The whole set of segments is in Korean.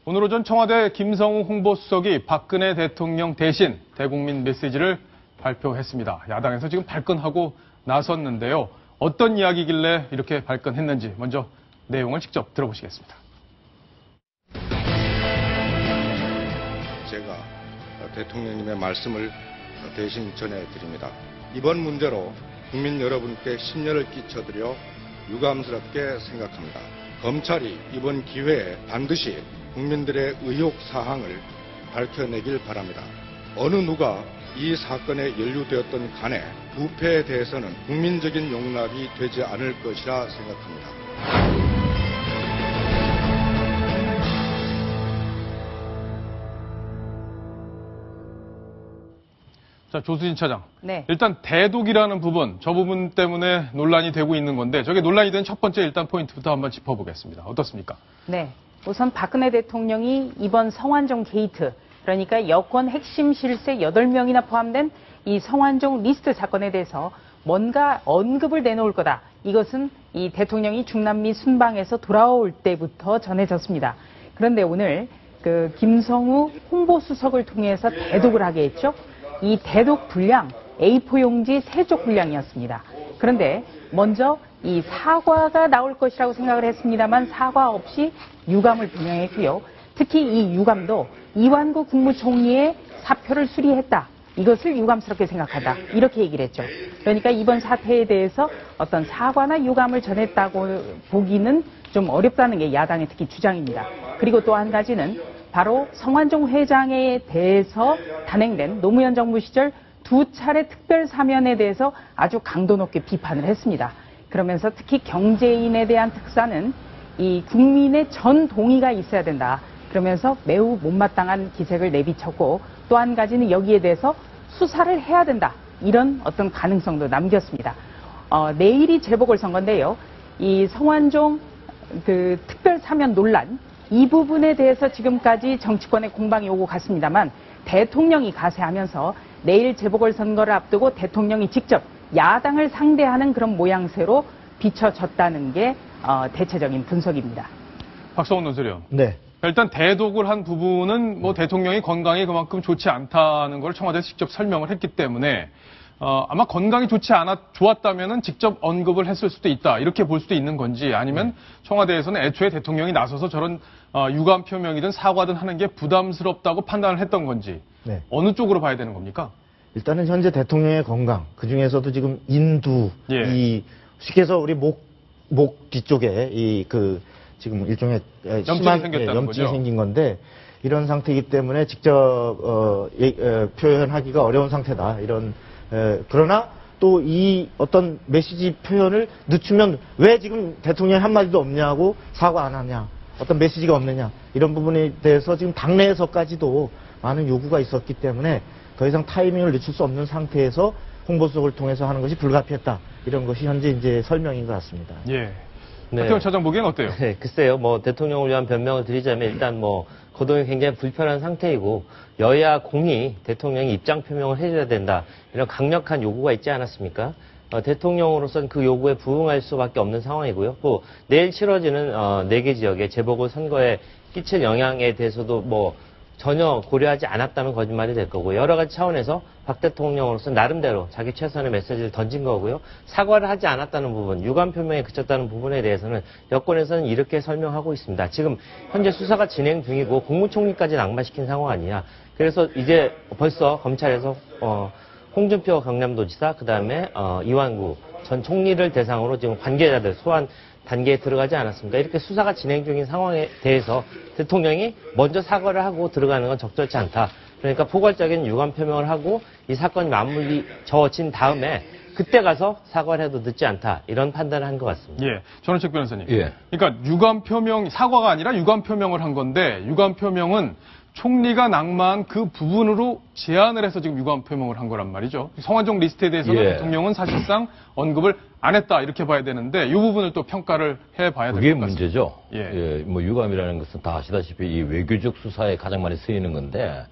오늘 오전 청와대 김성우 홍보수석이 박근혜 대통령 대신 대국민 메시지를 발표했습니다. 야당에서 지금 발끈하고 나섰는데요. 어떤 이야기길래 이렇게 발끈했는지 먼저 내용을 직접 들어보시겠습니다. 제가 대통령님의 말씀을 대신 전해드립니다. 이번 문제로 국민 여러분께 심려를 끼쳐드려 유감스럽게 생각합니다. 검찰이 이번 기회에 반드시 국민들의 의혹 사항을 밝혀내길 바랍니다. 어느 누가 이 사건에 연루되었던 간에 부패에 대해서는 국민적인 용납이 되지 않을 것이라 생각합니다. 자, 조수진 차장. 네. 일단 대독이라는 부분, 저 부분 때문에 논란이 되고 있는 건데 저게 논란이 된 첫 번째 일단 포인트부터 한번 짚어보겠습니다. 어떻습니까? 네. 우선 박근혜 대통령이 이번 성완종 게이트, 그러니까 여권 핵심 실세 8명이나 포함된 이 성완종 리스트 사건에 대해서 뭔가 언급을 내놓을 거다. 이것은 이 대통령이 중남미 순방에서 돌아올 때부터 전해졌습니다. 그런데 오늘 그 김성우 홍보수석을 통해서 대독을 하게 했죠. 이 대독 분량 A4 용지 3쪽 분량이었습니다. 그런데 먼저 이 사과가 나올 것이라고 생각을 했습니다만 사과 없이 유감을 표명했고요. 특히 이 유감도 이완구 국무총리의 사표를 수리했다. 이것을 유감스럽게 생각한다. 이렇게 얘기를 했죠. 그러니까 이번 사태에 대해서 어떤 사과나 유감을 전했다고 보기는 좀 어렵다는 게 야당의 특히 주장입니다. 그리고 또 한 가지는 바로 성완종 회장에 대해서 단행된 노무현 정부 시절 2차례 특별 사면에 대해서 아주 강도 높게 비판을 했습니다. 그러면서 특히 경제인에 대한 특사는 이 국민의 전 동의가 있어야 된다. 그러면서 매우 못마땅한 기색을 내비쳤고 또 한 가지는 여기에 대해서 수사를 해야 된다. 이런 어떤 가능성도 남겼습니다. 내일이 재보궐선거인데요. 이 성완종 그 특별 사면 논란 이 부분에 대해서 지금까지 정치권의 공방이 오고 갔습니다만 대통령이 가세하면서 내일 재보궐선거를 앞두고 대통령이 직접 야당을 상대하는 그런 모양새로 비춰졌다는 게 대체적인 분석입니다. 박성훈 논설위원. 네. 일단 대독을 한 부분은 뭐 대통령이 건강이 그만큼 좋지 않다는 걸 청와대에서 직접 설명을 했기 때문에 아마 건강이 좋았다면은 직접 언급을 했을 수도 있다. 이렇게 볼 수도 있는 건지 아니면 청와대에서는 애초에 대통령이 나서서 저런 유감 표명이든 사과든 하는 게 부담스럽다고 판단을 했던 건지 네. 어느 쪽으로 봐야 되는 겁니까? 일단은 현재 대통령의 건강, 그 중에서도 지금 인두, 예. 쉽게 해서 우리 목 뒤쪽에 지금 일종의 심한 염증이 생긴 건데 이런 상태이기 때문에 직접 표현하기가 어려운 상태다. 그러나 또 이 어떤 메시지 표현을 늦추면 왜 지금 대통령이 한마디도 없냐고 사과 안 하냐, 어떤 메시지가 없느냐 이런 부분에 대해서 지금 당내에서까지도 많은 요구가 있었기 때문에 더 이상 타이밍을 늦출 수 없는 상태에서 홍보수석을 통해서 하는 것이 불가피했다. 이런 것이 현재 이제 설명인 것 같습니다. 예. 네. 박태원 차장 보기엔 어때요? 네, 글쎄요. 대통령을 위한 변명을 드리자면 일단 거동이 굉장히 불편한 상태이고 여야 공히 대통령이 입장 표명을 해줘야 된다. 이런 강력한 요구가 있지 않았습니까? 대통령으로서는 그 요구에 부응할 수밖에 없는 상황이고요. 또 내일 치러지는 4개 지역의 재보궐선거에 끼칠 영향에 대해서도 전혀 고려하지 않았다는 거짓말이 될 거고 여러 가지 차원에서 박 대통령으로서 나름대로 자기 최선의 메시지를 던진 거고요. 사과를 하지 않았다는 부분, 유감 표명에 그쳤다는 부분에 대해서는 여권에서는 이렇게 설명하고 있습니다. 지금 현재 수사가 진행 중이고 국무총리까지 낙마시킨 상황 아니냐. 그래서 이제 벌써 검찰에서 홍준표 경남도지사 그다음에 이완구 전 총리를 대상으로 지금 관계자들 소환 단계에 들어가지 않았습니까? 이렇게 수사가 진행 중인 상황에 대해서 대통령이 먼저 사과를 하고 들어가는 건 적절치 않다. 그러니까 포괄적인 유감 표명을 하고 이 사건이 마무리 져진 다음에 그때 가서 사과를 해도 늦지 않다. 이런 판단을 한 것 같습니다. 예. 전원책 변호사님. 예. 그러니까 유감 표명, 사과가 아니라 유감 표명을 한 건데 유감 표명은 총리가 낙마한 그 부분으로 제안을 해서 지금 유감 표명을 한 거란 말이죠. 성완종 리스트에 대해서는 예. 대통령은 사실상 언급을 안 했다 이렇게 봐야 되는데 이 부분을 또 평가를 해봐야 될 것 그게 같습니다. 문제죠. 예. 유감이라는 것은 다 아시다시피 이 외교적 수사에 가장 많이 쓰이는 건데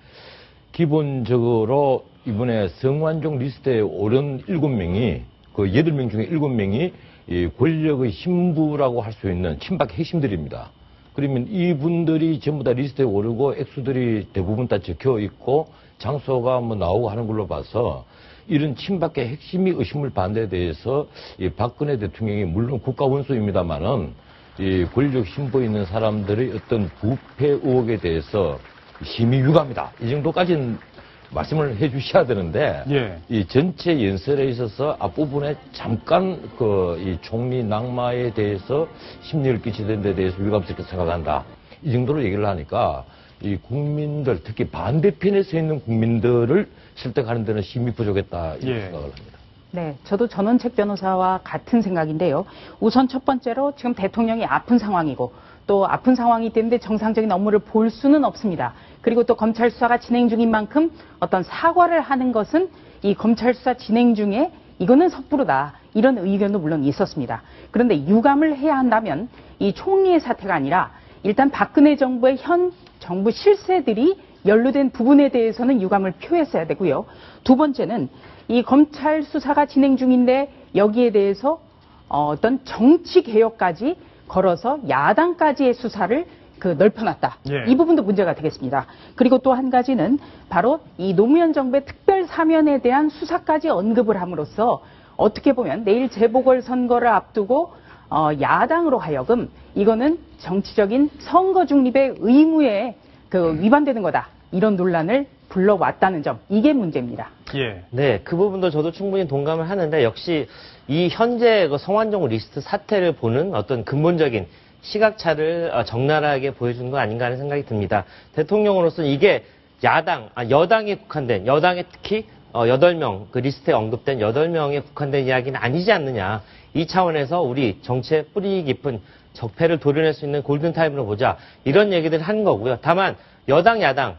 기본적으로 이번에 성완종 리스트에 오른 7명이 그 8명 중에 7명이 이 권력의 신부라고 할 수 있는 친박 핵심들입니다. 그러면 이분들이 전부 다 리스트에 오르고 액수들이 대부분 다 적혀 있고 장소가 뭐 나오고 하는 걸로 봐서 이런 친박의 핵심이 의심을 반대에 대해서 이 박근혜 대통령이 물론 국가 원수입니다만은 이 권력 신보에 있는 사람들의 어떤 부패 의혹에 대해서 심히 유감이다. 이 정도까지는 말씀을 해 주셔야 되는데 예. 이 전체 연설에 있어서 앞부분에 잠깐 이 총리 낙마에 대해서 심려를 끼치는 데 대해서 유감스럽게 생각한다. 이 정도로 얘기를 하니까 이 국민들, 특히 반대편에 서 있는 국민들을 설득하는 데는 심히 부족했다. 이렇게 예. 생각을 합니다. 네, 저도 전원책 변호사와 같은 생각인데요. 우선 첫 번째로 지금 대통령이 아픈 상황이고 또 아픈 상황이기 때문에 정상적인 업무를 볼 수는 없습니다. 그리고 또 검찰 수사가 진행 중인 만큼 어떤 사과를 하는 것은 이 검찰 수사 진행 중에 이거는 섣부르다. 이런 의견도 물론 있었습니다. 그런데 유감을 해야 한다면 이 총리의 사태가 아니라 일단 박근혜 정부의 현 정부 실세들이 연루된 부분에 대해서는 유감을 표했어야 되고요. 두 번째는 이 검찰 수사가 진행 중인데 여기에 대해서 어떤 정치 개혁까지 걸어서 야당까지의 수사를 넓혀놨다. 예. 이 부분도 문제가 되겠습니다. 그리고 또 한 가지는 바로 이 노무현 정부의 특별 사면에 대한 수사까지 언급을 함으로써 어떻게 보면 내일 재보궐선거를 앞두고 야당으로 하여금 이거는 정치적인 선거 중립의 의무에 위반되는 거다. 이런 논란을 불러왔다는 점, 이게 문제입니다. 예. 네, 그 부분도 저도 충분히 동감을 하는데 역시 이 현재 성완종 리스트 사태를 보는 어떤 근본적인 시각차를 적나라하게 보여준 거 아닌가 하는 생각이 듭니다. 대통령으로서는 이게 여당에 국한된, 여당에 특히 8명, 그 리스트에 언급된 8명에 국한된 이야기는 아니지 않느냐. 이 차원에서 우리 정치의 뿌리 깊은 적폐를 도려낼 수 있는 골든타임으로 보자. 이런 얘기들을 하는 거고요. 다만 여당, 야당,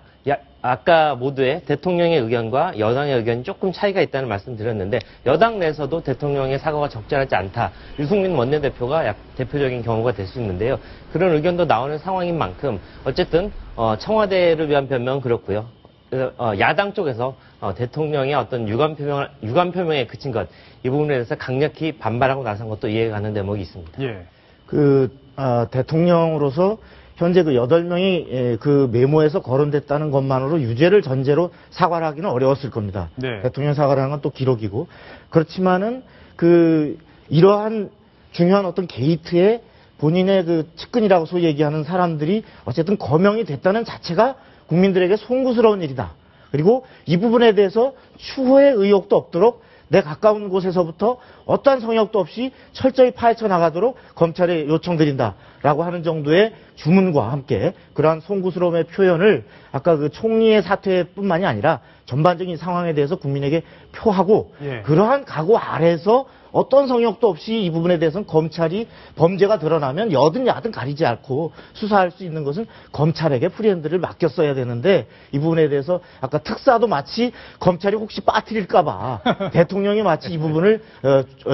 아까 모두의 대통령의 의견과 여당의 의견이 조금 차이가 있다는 말씀 드렸는데 여당 내에서도 대통령의 사과가 적절하지 않다. 유승민 원내대표가 대표적인 경우가 될 수 있는데요. 그런 의견도 나오는 상황인 만큼 어쨌든 청와대를 위한 변명은 그렇고요. 야당 쪽에서 대통령의 어떤 유감 표명에 그친 것, 이 부분에 대해서 강력히 반발하고 나선 것도 이해가 가는 대목이 있습니다. 예. 대통령으로서 현재 8명이 그 메모에서 거론됐다는 것만으로 유죄를 전제로 사과를 하기는 어려웠을 겁니다. 네. 대통령 사과를 하는 건 또 기록이고. 그렇지만은 이러한 중요한 어떤 게이트에 본인의 측근이라고 소위 얘기하는 사람들이 어쨌든 거명이 됐다는 자체가 국민들에게 송구스러운 일이다. 그리고 이 부분에 대해서 추후의 의혹도 없도록 내 가까운 곳에서부터 어떠한 성역도 없이 철저히 파헤쳐 나가도록 검찰에 요청드린다라고 하는 정도의 주문과 함께 그러한 송구스러움의 표현을 아까 총리의 사퇴뿐만이 아니라 전반적인 상황에 대해서 국민에게 표하고 예. 그러한 각오 아래서 어떤 성역도 없이 이 부분에 대해서는 검찰이 범죄가 드러나면 여든 야든 가리지 않고 수사할 수 있는 것은 검찰에게 프리핸드를 맡겼어야 되는데 이 부분에 대해서 아까 특사도 마치 검찰이 혹시 빠뜨릴까봐 대통령이 마치 이 부분을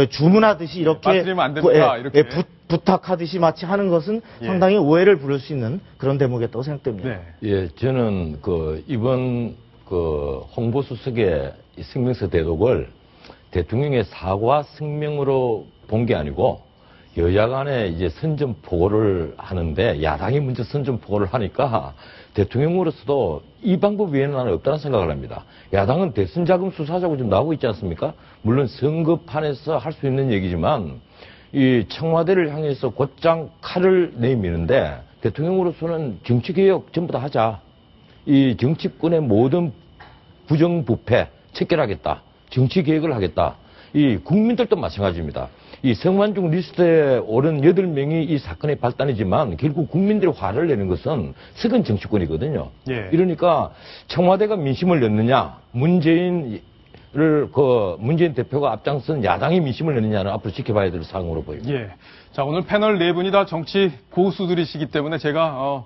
주문하듯이 이렇게 빠뜨리면 안 된다, 이렇게. 부탁하듯이 마치 하는 것은 상당히 오해를 부를 수 있는 그런 대목이었다고 생각됩니다. 네. 예, 저는 이번 홍보수석의 성명서 대독을 대통령의 사과 성명으로 본 게 아니고 여야 간에 이제 선전포고를 하는데 야당이 먼저 선전포고를 하니까 대통령으로서도 이 방법 외에는 나는 없다는 생각을 합니다. 야당은 대선자금 수사하자고 지금 나오고 있지 않습니까? 물론 선거판에서 할 수 있는 얘기지만 이 청와대를 향해서 곧장 칼을 내미는데 대통령으로서는 정치개혁 전부 다 하자. 이 정치권의 모든 부정부패 체결하겠다. 정치개혁을 하겠다. 이 국민들도 마찬가지입니다. 이 성완종 리스트에 오른 8명이 이 사건의 발단이지만 결국 국민들이 화를 내는 것은 석은 정치권이거든요. 예. 이러니까 청와대가 민심을 냈느냐, 문재인 대표가 앞장선 야당이 민심을 냈느냐는 앞으로 지켜봐야 될 사항으로 보입니다. 예. 자, 오늘 패널 4분이 다 정치 고수들이시기 때문에 제가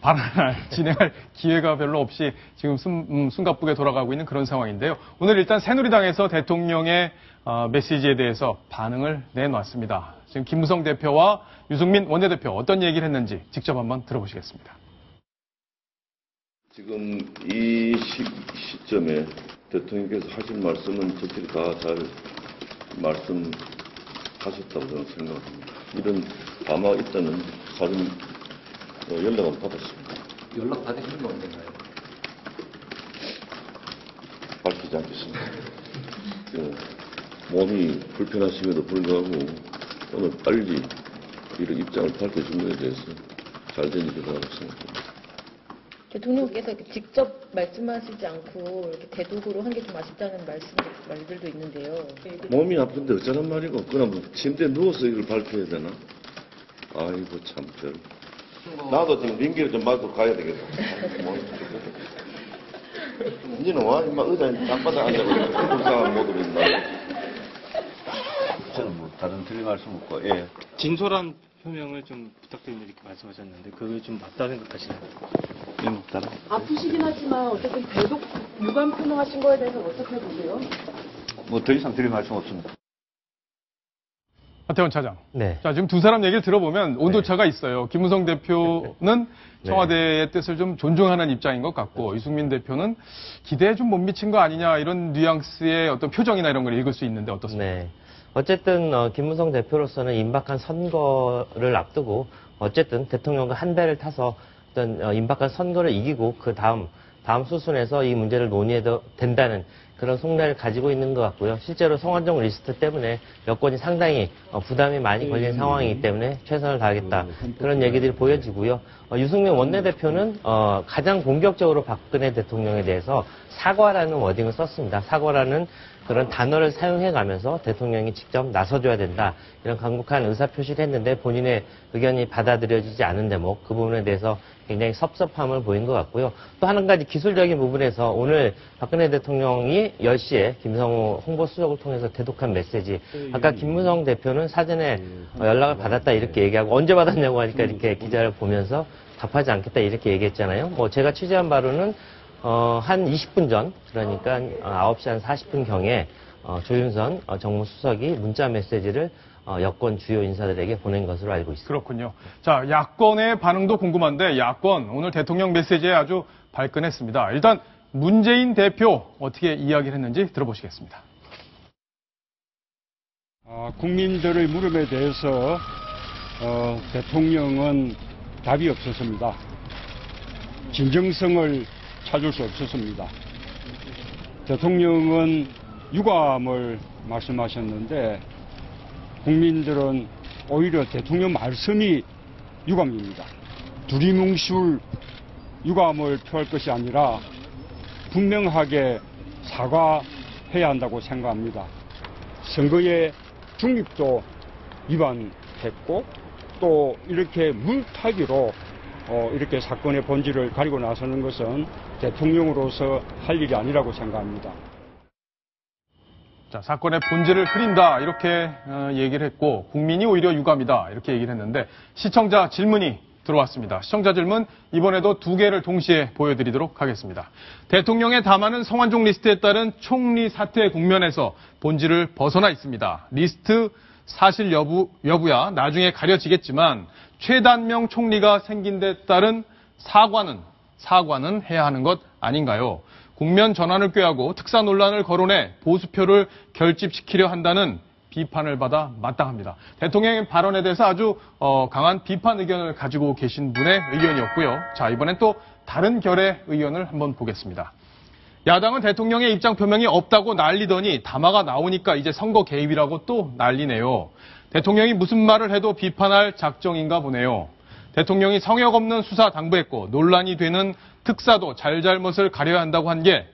발언을 진행할 기회가 별로 없이 지금 숨가쁘게 돌아가고 있는 그런 상황인데요. 오늘 일단 새누리당에서 대통령의 메시지에 대해서 반응을 내놨습니다. 지금 김무성 대표와 유승민 원내대표 어떤 얘기를 했는지 직접 한번 들어보시겠습니다. 지금 이 시점에 대통령께서 하신 말씀은 저들이 다 잘 말씀하셨다고 저는 생각합니다. 이런 아마 있다는 사전 연락은 받았습니다. 연락 받으신 게 언젠가요? 밝히지 않겠습니다. 몸이 불편하심에도 불구하고 오늘 빨리 이런 입장을 밝혀준 것에 대해서 잘 된 일이라고 생각합니다. 대통령께서 이렇게 직접 말씀하시지 않고 이렇게 대독으로 한 게 좀 아쉽다는 말들도 있는데요. 몸이 아픈데 어쩌란 말이고, 그냥 뭐 침대에 누워서 이걸 밝혀야 되나? 아이고, 참, 나도 지금 링기를 좀 맞고 가야 되겠다. 니는 와? 임마 의자에 땅바닥 앉아가지고 불쌍한 모습이 있나? 저는 뭐 다른 틀린 말씀 없고, 예. 진솔한 표명을 좀 부탁드립니다 이렇게 말씀하셨는데 그게 좀 맞다 생각하시나요? 예, 맞다. 아프시긴 하지만 어쨌든 대독 유감 표명하신 거에 대해서 어떻게 보세요? 뭐 더 이상 드릴 말씀 없습니다. 하태원 차장. 네. 자, 지금 두 사람 얘기를 들어보면 온도차가 있어요. 김무성 대표는 청와대의 뜻을 좀 존중하는 입장인 것 같고, 이승민 대표는 기대에 좀 못 미친 거 아니냐, 이런 뉘앙스의 어떤 표정이나 이런 걸 읽을 수 있는데 어떻습니까? 네. 어쨌든 김무성 대표로서는 임박한 선거를 앞두고 어쨌든 대통령과 한 배를 타서 어떤 임박한 선거를 이기고 그 다음 수순에서 이 문제를 논의해도 된다는 그런 속내를 가지고 있는 것 같고요. 실제로 성완종 리스트 때문에 여권이 상당히 부담이 많이 걸린 상황이기 때문에 최선을 다하겠다. 그런 얘기들이 보여지고요. 유승민 원내대표는 가장 공격적으로 박근혜 대통령에 대해서 사과라는 워딩을 썼습니다. 사과라는 그런 단어를 사용해가면서 대통령이 직접 나서줘야 된다. 이런 강력한 의사표시를 했는데 본인의 의견이 받아들여지지 않은 대목, 그 부분에 대해서 굉장히 섭섭함을 보인 것 같고요. 또 한 가지 기술적인 부분에서 오늘 박근혜 대통령이 10시에 김성호 홍보수석을 통해서 대독한 메시지. 아까 김무성 대표는 사전에 연락을 받았다 이렇게 얘기하고 언제 받았냐고 하니까 이렇게 기자를 보면서 답하지 않겠다 이렇게 얘기했잖아요. 뭐 제가 취재한 바로는 한 20분 전, 그러니까 9시 한 40분 경에 조윤선 정무수석이 문자 메시지를 여권 주요 인사들에게 보낸 것으로 알고 있습니다. 그렇군요. 자, 야권의 반응도 궁금한데 야권 오늘 대통령 메시지에 아주 발끈했습니다. 일단 문재인 대표 어떻게 이야기를 했는지 들어보시겠습니다. 국민들의 물음에 대해서 대통령은 답이 없었습니다. 진정성을 찾을 수 없었습니다. 대통령은 유감을 말씀하셨는데 국민들은 오히려 대통령 말씀이 유감입니다. 두리뭉술 유감을 표할 것이 아니라 분명하게 사과해야 한다고 생각합니다. 선거의 중립도 위반했고 또 이렇게 물타기로 이렇게 사건의 본질을 가리고 나서는 것은 대통령으로서 할 일이 아니라고 생각합니다. 자, 사건의 본질을 흐린다 이렇게 얘기를 했고 국민이 오히려 유감이다 이렇게 얘기를 했는데 시청자 질문이 들어왔습니다. 시청자 질문 이번에도 두 개를 동시에 보여드리도록 하겠습니다. 대통령의 담화는 성완종 리스트에 따른 총리 사퇴 국면에서 본질을 벗어나 있습니다. 리스트 사실 여부야 나중에 가려지겠지만 최단명 총리가 생긴 데 따른 사과는 해야 하는 것 아닌가요? 국면 전환을 꾀하고 특사 논란을 거론해 보수표를 결집시키려 한다는 비판을 받아 마땅합니다. 대통령의 발언에 대해서 아주 강한 비판 의견을 가지고 계신 분의 의견이었고요. 자, 이번엔 또 다른 결의 의견을 한번 보겠습니다. 야당은 대통령의 입장 표명이 없다고 난리더니 담화가 나오니까 이제 선거 개입이라고 또 난리네요. 대통령이 무슨 말을 해도 비판할 작정인가 보네요. 대통령이 성역 없는 수사 당부했고 논란이 되는 특사도 잘잘못을 가려야 한다고 한 게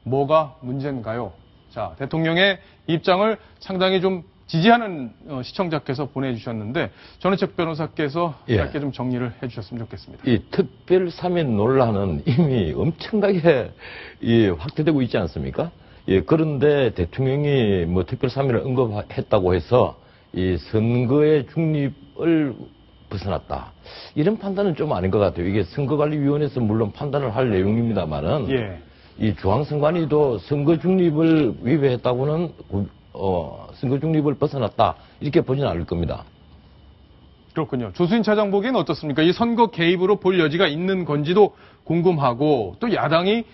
뭐가 문제인가요? 자, 대통령의 입장을 상당히 좀 지지하는 시청자께서 보내주셨는데 전우책 변호사께서 짧게 좀 정리를 해주셨으면 좋겠습니다. 이 특별 사면 논란은 이미 엄청나게 확대되고 있지 않습니까? 그런데 대통령이 뭐 특별 사면을 언급했다고 해서 이 선거의 중립을 벗어났다. 이런 판단은 좀 아닌 것 같아요. 이게 선거관리위원회에서 물론 판단을 할 내용입니다만은 이 중앙선관위도 선거 중립을 위배했다고는 선거 중립을 벗어났다 이렇게 보지는 않을 겁니다. 그렇군요. 조수인 차장 보기에는 어떻습니까? 이 선거 개입으로 볼 여지가 있는 건지도 궁금하고 또 야당이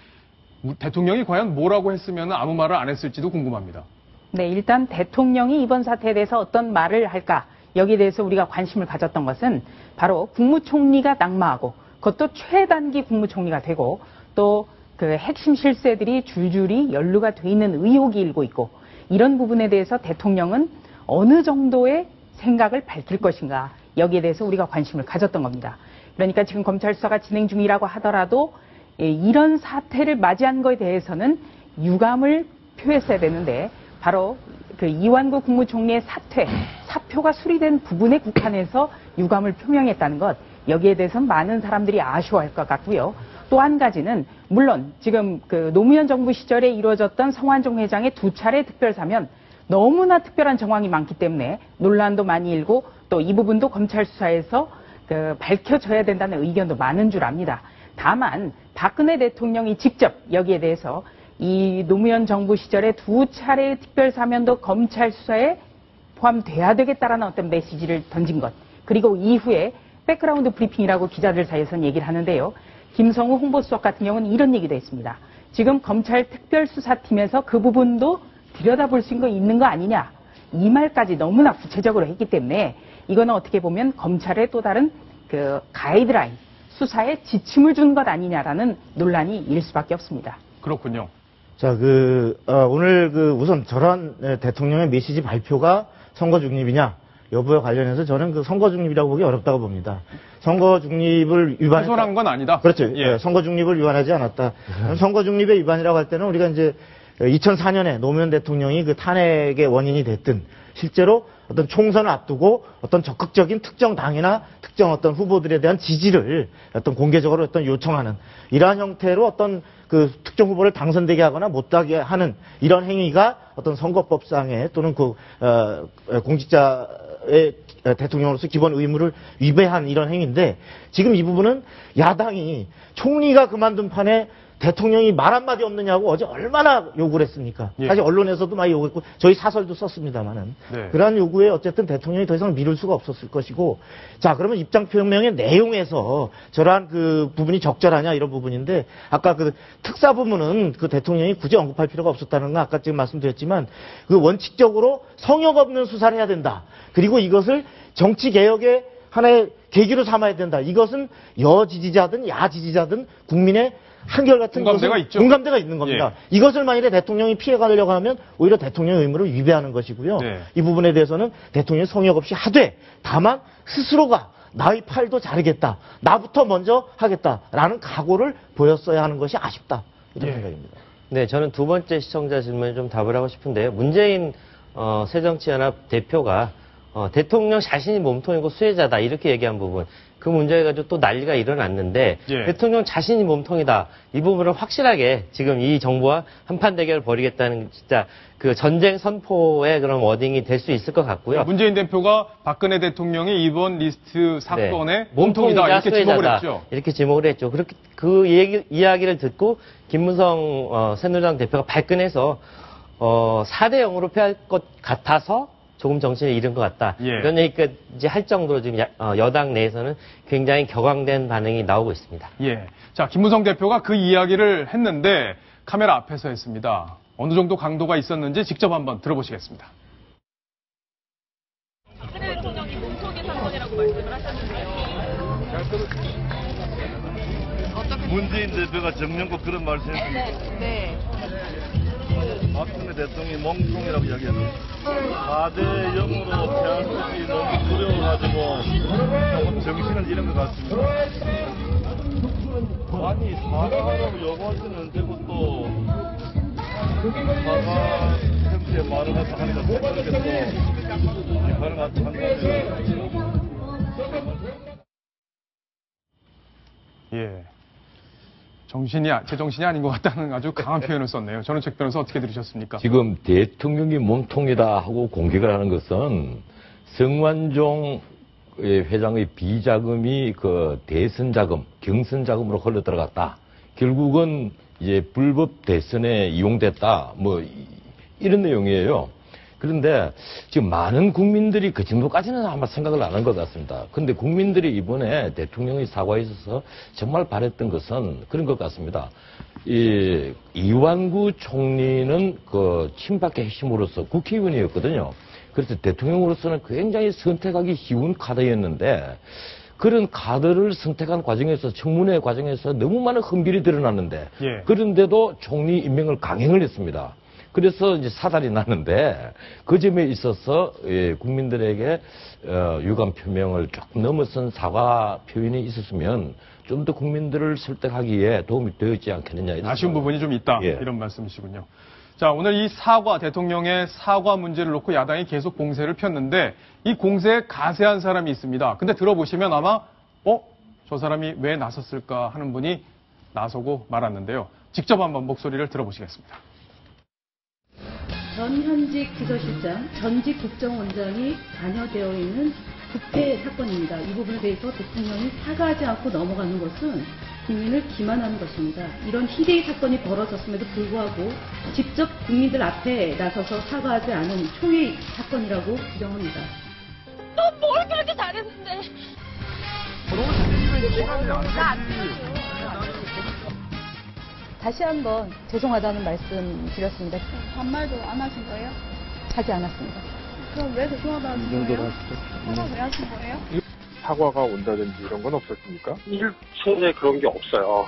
대통령이 과연 뭐라고 했으면 아무 말을 안 했을지도 궁금합니다. 네, 일단 대통령이 이번 사태에 대해서 어떤 말을 할까? 여기에 대해서 우리가 관심을 가졌던 것은 바로 국무총리가 낙마하고 그것도 최단기 국무총리가 되고 또 그 핵심 실세들이 줄줄이 연루가 돼 있는 의혹이 일고 있고 이런 부분에 대해서 대통령은 어느 정도의 생각을 밝힐 것인가 여기에 대해서 우리가 관심을 가졌던 겁니다. 그러니까 지금 검찰 수사가 진행 중이라고 하더라도 이런 사태를 맞이한 것에 대해서는 유감을 표했어야 되는데 바로 그 이완구 국무총리의 사표가 수리된 부분에 국한해서 유감을 표명했다는 것 여기에 대해서는 많은 사람들이 아쉬워할 것 같고요. 또 한 가지는 물론 지금 그 노무현 정부 시절에 이루어졌던 성완종 회장의 2차례 특별사면 너무나 특별한 정황이 많기 때문에 논란도 많이 일고 또 이 부분도 검찰 수사에서 그 밝혀져야 된다는 의견도 많은 줄 압니다. 다만 박근혜 대통령이 직접 여기에 대해서 이 노무현 정부 시절에 2차례의 특별사면도 검찰 수사에 포함돼야 되겠다라는 어떤 메시지를 던진 것. 그리고 이후에 백그라운드 브리핑이라고 기자들 사이에서는 얘기를 하는데요. 김성우 홍보수석 같은 경우는 이런 얘기도 했습니다. 지금 검찰 특별수사팀에서 그 부분도 들여다볼 수 있는 거 아니냐. 이 말까지 너무나 구체적으로 했기 때문에 이거는 어떻게 보면 검찰의 또 다른 그 가이드라인, 수사에 지침을 준 것 아니냐라는 논란이 일 수밖에 없습니다. 그렇군요. 자, 오늘 우선 저런 대통령의 메시지 발표가 선거 중립이냐 여부에 관련해서 저는 그 선거 중립이라고 보기 어렵다고 봅니다. 선거 중립을 위반했다. 훼손한 건 아니다. 그렇죠. 예. 선거 중립을 위반하지 않았다. 선거 중립의 위반이라고 할 때는 우리가 이제 2004년에 노무현 대통령이 그 탄핵의 원인이 됐든 실제로 어떤 총선을 앞두고 어떤 적극적인 특정 당이나 특정 어떤 후보들에 대한 지지를 어떤 공개적으로 어떤 요청하는 이러한 형태로 어떤 그 특정 후보를 당선되게 하거나 못하게 하는 이런 행위가 어떤 선거법상의 또는 공직자의 대통령으로서 기본 의무를 위배한 이런 행위인데 지금 이 부분은 야당이 총리가 그만둔 판에 대통령이 말 한마디 없느냐고 어제 얼마나 욕을 했습니까? 예. 사실 언론에서도 많이 욕했고 저희 사설도 썼습니다만은 네. 그러한 요구에 어쨌든 대통령이 더 이상 미룰 수가 없었을 것이고 자 그러면 입장표명의 내용에서 저러한 그 부분이 적절하냐 이런 부분인데 아까 그 특사부문은 그 대통령이 굳이 언급할 필요가 없었다는 건 아까 지금 말씀드렸지만 그 원칙적으로 성역 없는 수사를 해야 된다. 그리고 이것을 정치 개혁의 하나의 계기로 삼아야 된다. 이것은 여 지지자든 야 지지자든 국민의 한결같은 공감대가 있는 겁니다. 예. 이것을 만일에 대통령이 피해가려고 하면 오히려 대통령의 의무를 위배하는 것이고요. 네. 이 부분에 대해서는 대통령이 성역 없이 하되 다만 스스로가 나의 팔도 자르겠다. 나부터 먼저 하겠다라는 각오를 보였어야 하는 것이 아쉽다. 이런 생각입니다. 네, 저는 두 번째 시청자 질문에 좀 답을 하고 싶은데요. 문재인 새정치연합 대표가 대통령 자신이 몸통이고 수혜자다 이렇게 얘기한 부분 그 문제에 가지고 또 난리가 일어났는데 예. 대통령 자신이 몸통이다 이 부분을 확실하게 지금 이 정부와 한판 대결을 벌이겠다는 진짜 그 전쟁 선포의 그런 워딩이 될 수 있을 것 같고요. 문재인 대표가 박근혜 대통령이 이번 리스트 사건의 네. 몸통이다 이렇게 지목을 했죠. 이렇게 지목을 했죠. 그렇게 그 이야기를 듣고 김무성 새누리당 대표가 발끈해서 4대 0으로 패할 것 같아서 조금 정신을 잃은 것 같다. 예. 이런 얘기까지 할 정도로 지금 여당 내에서는 굉장히 격앙된 반응이 나오고 있습니다. 예. 자, 김무성 대표가 그 이야기를 했는데 카메라 앞에서 했습니다. 어느 정도 강도가 있었는지 직접 한번 들어보시겠습니다. 박근혜 대통령이 몸통의 사건이라고 말씀을 하셨는데요. 문재인 대표가 정명국 그런 말씀했습니다. 네. 박근혜 대통령이 몸통이라고 이야기했어요. 4대 0으로 패할 것이 너무 두려워가지고 정신을 잃은 것 같습니다. 아니 사과하라고 요구하지는 언제고 또 사과 형태의 말을 갖다 하니까 그렇게 또 비판을 갖다 한다면 예. 제 정신이 아닌 것 같다는 아주 강한 표현을 썼네요. 저는 책 변호사 어떻게 들으셨습니까? 지금 대통령이 몸통이다 하고 공격을 하는 것은 성완종 회장의 비자금이 그 대선 자금, 경선 자금으로 흘러 들어갔다. 결국은 이제 불법 대선에 이용됐다. 뭐 이런 내용이에요. 그런데 지금 많은 국민들이 그 정도까지는 아마 생각을 안 한 것 같습니다. 그런데 국민들이 이번에 대통령의 사과에 있어서 정말 바랬던 것은 그런 것 같습니다. 이완구 총리는 그 친박의 핵심으로서 국회의원이었거든요. 그래서 대통령으로서는 굉장히 선택하기 쉬운 카드였는데 그런 카드를 선택한 과정에서 청문회 과정에서 너무 많은 흔들이 드러났는데 예. 그런데도 총리 임명을 강행을 했습니다. 그래서 이제 사달이 났는데 그 점에 있어서 국민들에게 유감 표명을 조금 넘어선 사과 표현이 있었으면 좀 더 국민들을 설득하기에 도움이 되었지 않겠느냐. 이런 아쉬운 부분이 좀 있다. 예. 이런 말씀이시군요. 자, 오늘 이 대통령의 사과 문제를 놓고 야당이 계속 공세를 폈는데 이 공세에 가세한 사람이 있습니다. 근데 들어보시면 아마 저 사람이 왜 나섰을까 하는 분이 나서고 말았는데요. 직접 한번 목소리를 들어보시겠습니다. 전 현직 비서실장, 전직 국정원장이 관여되어 있는 국회 사건입니다. 이 부분에 대해서 대통령이 사과하지 않고 넘어가는 것은 국민을 기만하는 것입니다. 이런 희대의 사건이 벌어졌음에도 불구하고 직접 국민들 앞에 나서서 사과하지 않은 초유의 사건이라고 규정합니다. 너 뭘 그렇게 잘했는데? 다시 한번 죄송하다는 말씀 드렸습니다. 반말도 안 하신 거예요? 하지 않았습니다. 그럼 왜 죄송하다는 거예요? 사과 왜 하신 거예요? 사과가 온다든지 이런 건 없었습니까? 일체에 그런 게 없어요.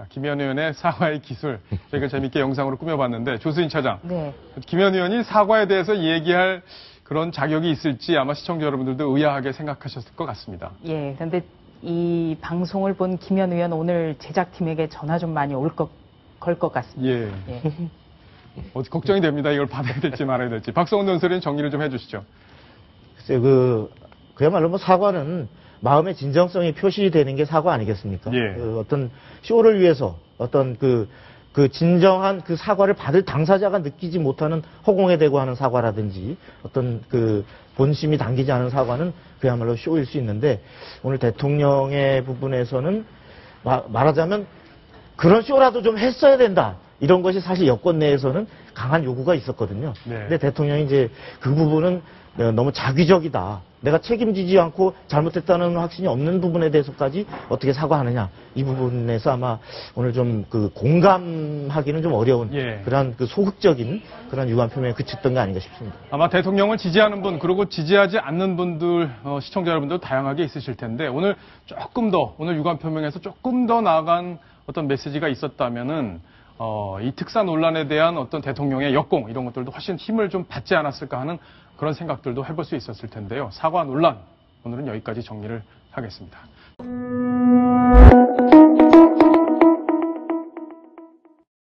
김현 의원의 사과의 기술, 저희가 재밌게 영상으로 꾸며봤는데 조수인 차장, 네. 김현 의원이 사과에 대해서 얘기할 그런 자격이 있을지 아마 시청자 여러분들도 의아하게 생각하셨을 것 같습니다. 예, 그런데 이 방송을 본 김현 의원 오늘 제작팀에게 전화 좀 많이 걸 것 같습니다. 예. 예. 걱정이 됩니다. 이걸 받아야 될지 말아야 될지. 박성훈 논설위원 정리를 좀 해주시죠. 글쎄요, 그야말로 뭐 사과는 마음의 진정성이 표시되는 게 사과 아니겠습니까? 예. 어떤 쇼를 위해서 어떤 그 진정한 그 사과를 받을 당사자가 느끼지 못하는 허공에 대고 하는 사과라든지 어떤 그 본심이 담기지 않은 사과는 그야말로 쇼일 수 있는데 오늘 대통령의 부분에서는 말하자면 그런 쇼라도 좀 했어야 된다. 이런 것이 사실 여권 내에서는 강한 요구가 있었거든요. 네. 근데 대통령이 이제 그 부분은 너무 자기적이다. 내가 책임지지 않고 잘못했다는 확신이 없는 부분에 대해서까지 어떻게 사과하느냐. 이 부분에서 아마 오늘 좀 그 공감하기는 좀 어려운 그런 그 소극적인 그런 유감 표명에 그쳤던 게 아닌가 싶습니다. 아마 대통령을 지지하는 분 그리고 지지하지 않는 분들 시청자 여러분들 다양하게 있으실 텐데 오늘 오늘 유감 표명에서 조금 더 나아간 어떤 메시지가 있었다면은 이 특사 논란에 대한 어떤 대통령의 역공 이런 것들도 훨씬 힘을 좀 받지 않았을까 하는 그런 생각들도 해볼 수 있었을 텐데요. 사과 논란 오늘은 여기까지 정리를 하겠습니다.